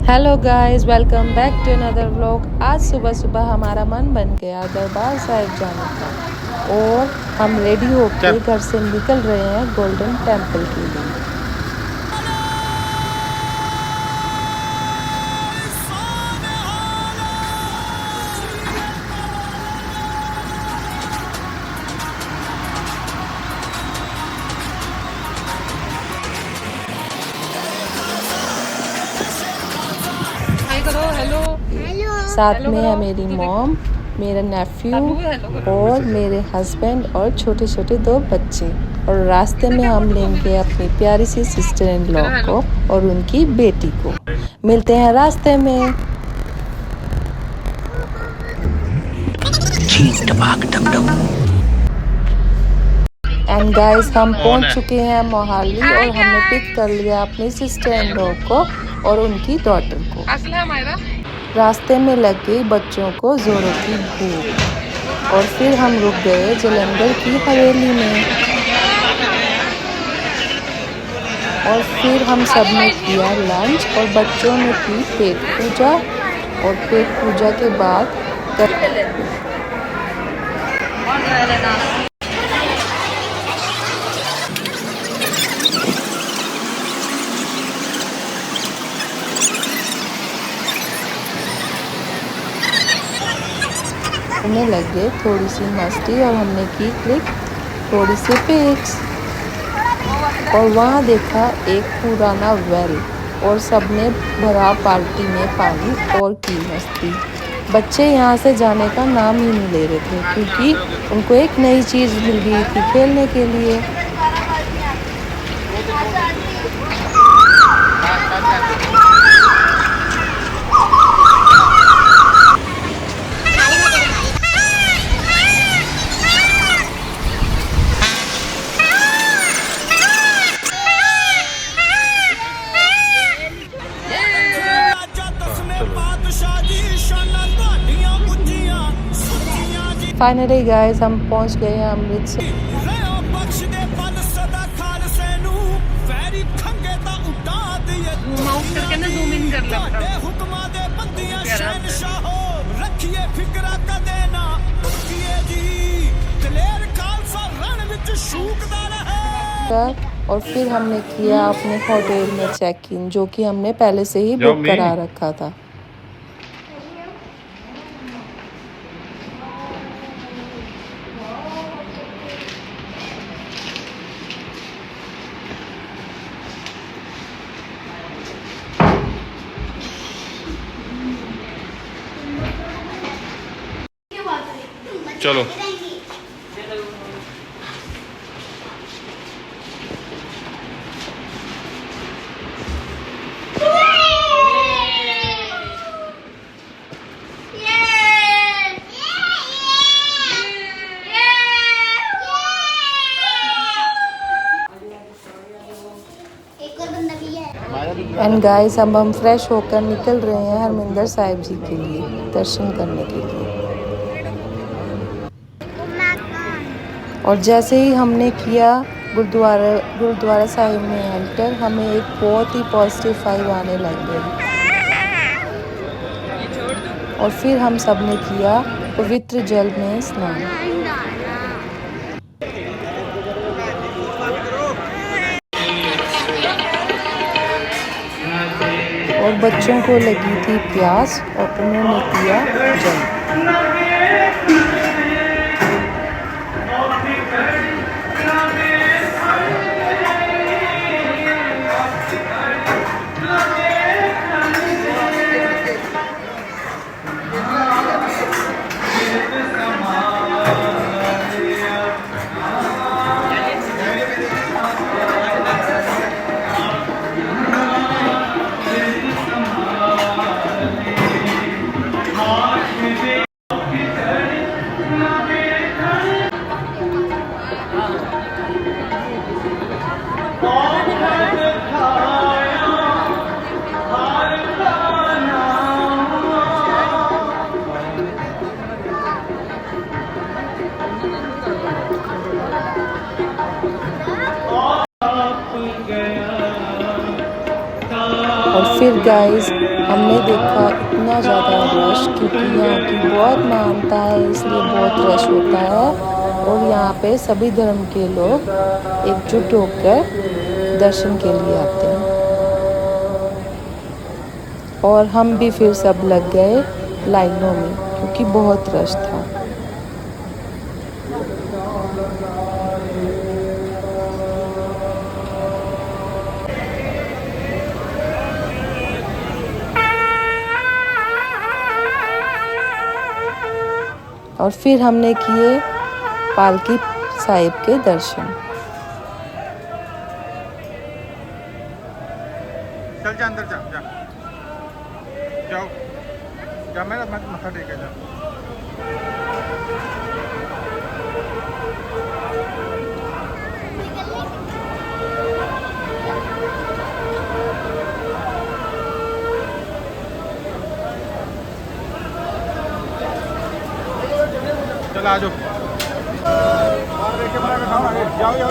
Hello guys, welcome back to another vlog. आज सुबह सुबह हमारा मन बन गया दरबार साहिब जाने का और हम रेडी होके घर से निकल रहे हैं गोल्डन टेम्पल के लिए। हाय करो। हेलो साथ में है मेरी मॉम, मेरा नेफ्यू और मेरे हस्बैंड और छोटे छोटे दो बच्चे। और रास्ते में हम लेंगे अपनी प्यारी सी सिस्टर इन लॉ को और उनकी बेटी को। मिलते हैं रास्ते में। एंड गाइस, हम पहुंच चुके हैं मोहाली और हमने पिक कर लिया अपनी सिस्टर इन लॉ को और उनकी डॉटर को। रास्ते में लग गई बच्चों को जोरों की भूख और फिर हम रुक गए जलंधर की हवेली में और फिर हम सब ने किया लंच और बच्चों ने की पेट पूजा। और पेट पूजा के बाद करने लग गए थोड़ी सी मस्ती और हमने की क्लिक थोड़ी सी पिक्स। और वहाँ देखा एक पुराना वेल और सबने भरा बाल्टी में पानी और की मस्ती। बच्चे यहाँ से जाने का नाम ही नहीं ले रहे थे क्योंकि उनको एक नई चीज़ मिल गई थी खेलने के लिए। फाइनली गाइस, हम पहुंच गए हैं अमृतसर। और फिर हमने किया अपने होटल में चेक इन, जो कि हमने पहले से ही बुक करा रखा था। चलो एंड गाइस, अब हम फ्रेश होकर निकल रहे हैं हरमिंदर साहिब जी के लिए दर्शन करने के लिए। और जैसे ही हमने किया गुरुद्वारा साहिब में एंटर, हमें एक बहुत ही पॉजिटिव वाइब आने लग गई। और फिर हम सब ने किया पवित्र जल में स्नान। और बच्चों को लगी थी प्यास और उन्होंने किया जल। और फिर गाइस हमने देखा इतना ज़्यादा रश, क्योंकि यहाँ की बहुत मान्यता है इसलिए बहुत रश होता है। और यहाँ पे सभी धर्म के लोग एकजुट होकर दर्शन के लिए आते हैं। और हम भी फिर सब लग गए लाइनों में, क्योंकि बहुत रश था। और फिर हमने किए पालकी साहिब के दर्शन। चल जा अंदर जा जा जाओ जा मेरा मत्था टेके जा। चल आ जाओ जाओ जाओ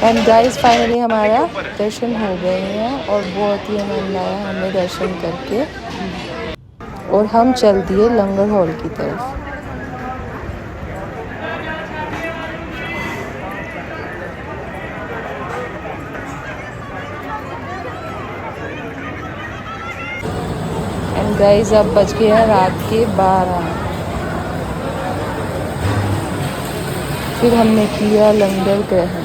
एंड गाइस फाइनली हमारा दर्शन हो गए हैं और बहुत ही आनंद आया हमें दर्शन करके। और हम चल दिए लंगर हॉल की तरफ। एंड गाइस अब बज गया है रात के 12। फिर हमने किया लंगर ग्रहण।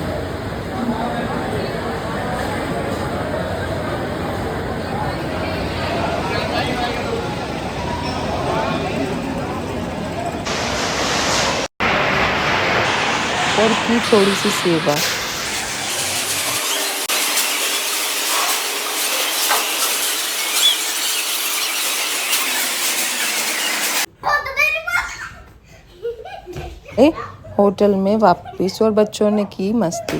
और की थोड़ी सी सेवा। होटल में वापस और बच्चों ने की मस्ती।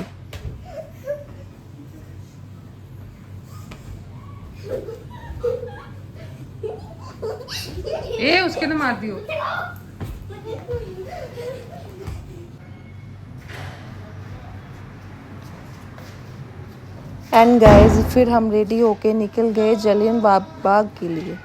ए उसके तो मार दियो। एंड गाइस फिर हम रेडी होके निकल गए जालियन बाग के लिए।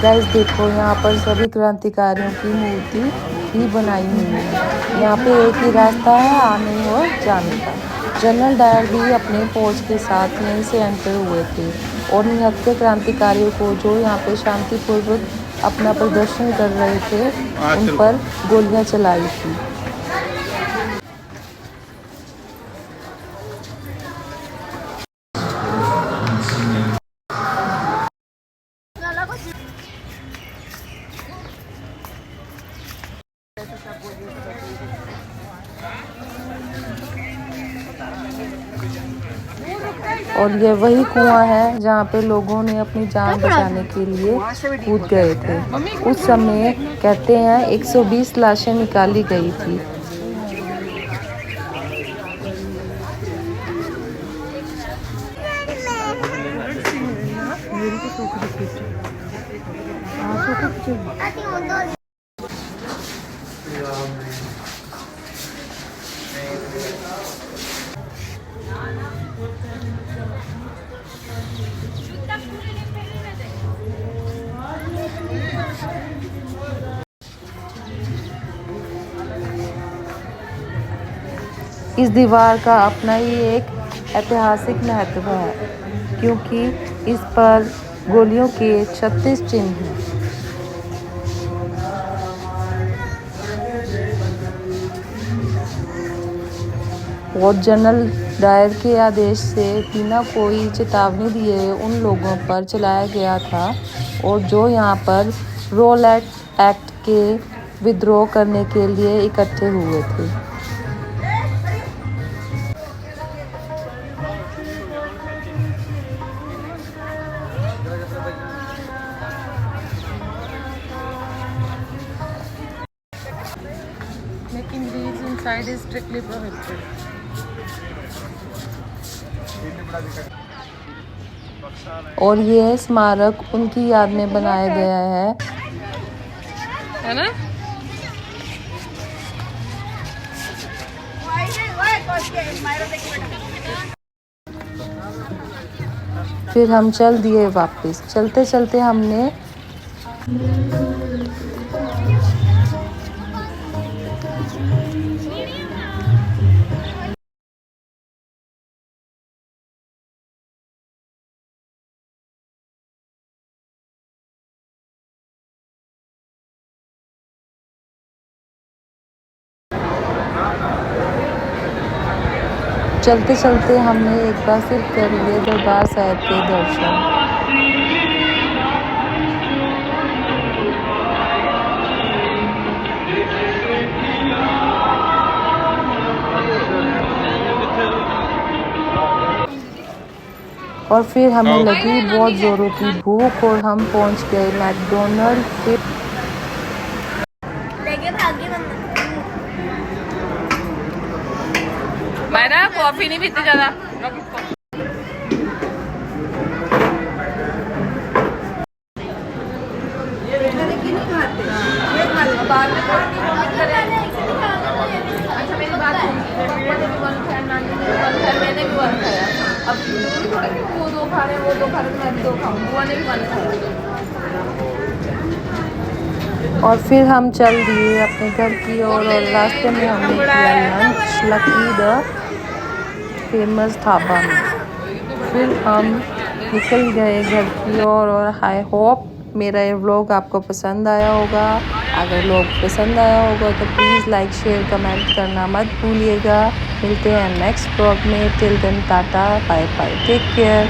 गाइस देखो यहाँ पर सभी क्रांतिकारियों की मूर्ति ही बनाई हुई है। यहाँ पे एक ही रास्ता है आने और जाने का। जनरल डायर भी अपने फौज के साथ यहीं से एंटर हुए थे और निहत्थे क्रांतिकारियों को जो यहाँ पे शांतिपूर्वक अपना प्रदर्शन कर रहे थे उन पर गोलियां चलाई थी। और ये वही कुआं है जहाँ पे लोगों ने अपनी जान बचाने के लिए कूद गए थे। उस समय कहते हैं 120 लाशें निकाली गई थी। इस दीवार का अपना ही एक ऐतिहासिक महत्व है क्योंकि इस पर गोलियों के 36 चिन्ह हैं। और जनरल डायर के आदेश से बिना कोई चेतावनी दिए उन लोगों पर चलाया गया था और जो यहाँ पर रोलेट एक्ट के विद्रोह करने के लिए इकट्ठे हुए थे। Making reels inside is strictly prohibited. और यह स्मारक उनकी याद में बनाया गया है ना? फिर हम चल दिए वापस। चलते चलते हमने एक बार फिर कर लिए दरबार साहिब के दर्शन। और फिर हमें लगी बहुत जोरों की भूख और हम पहुंच गए मैकडोनल्ड के। मैं ना कॉफी नहीं पीती ज्यादा। अच्छा मेरी बात मैंने भी वन खाया। अब वो दो खा रहे वो दो खा रहे मैं भी दो खाऊँ। बुआ ने भी वन खाया। और फिर हम चल दिए अपने घर की ओर और रास्ते में हमने किया lunch lucky the famous dhaba में। फिर हम निकल गए घर की ओर और आई होप मेरा ये व्लॉग आपको पसंद आया होगा। अगर व्लॉग पसंद आया होगा तो प्लीज़ लाइक शेयर कमेंट करना मत भूलिएगा। मिलते हैं नेक्स्ट व्लॉग में। Till then tata bye bye take care.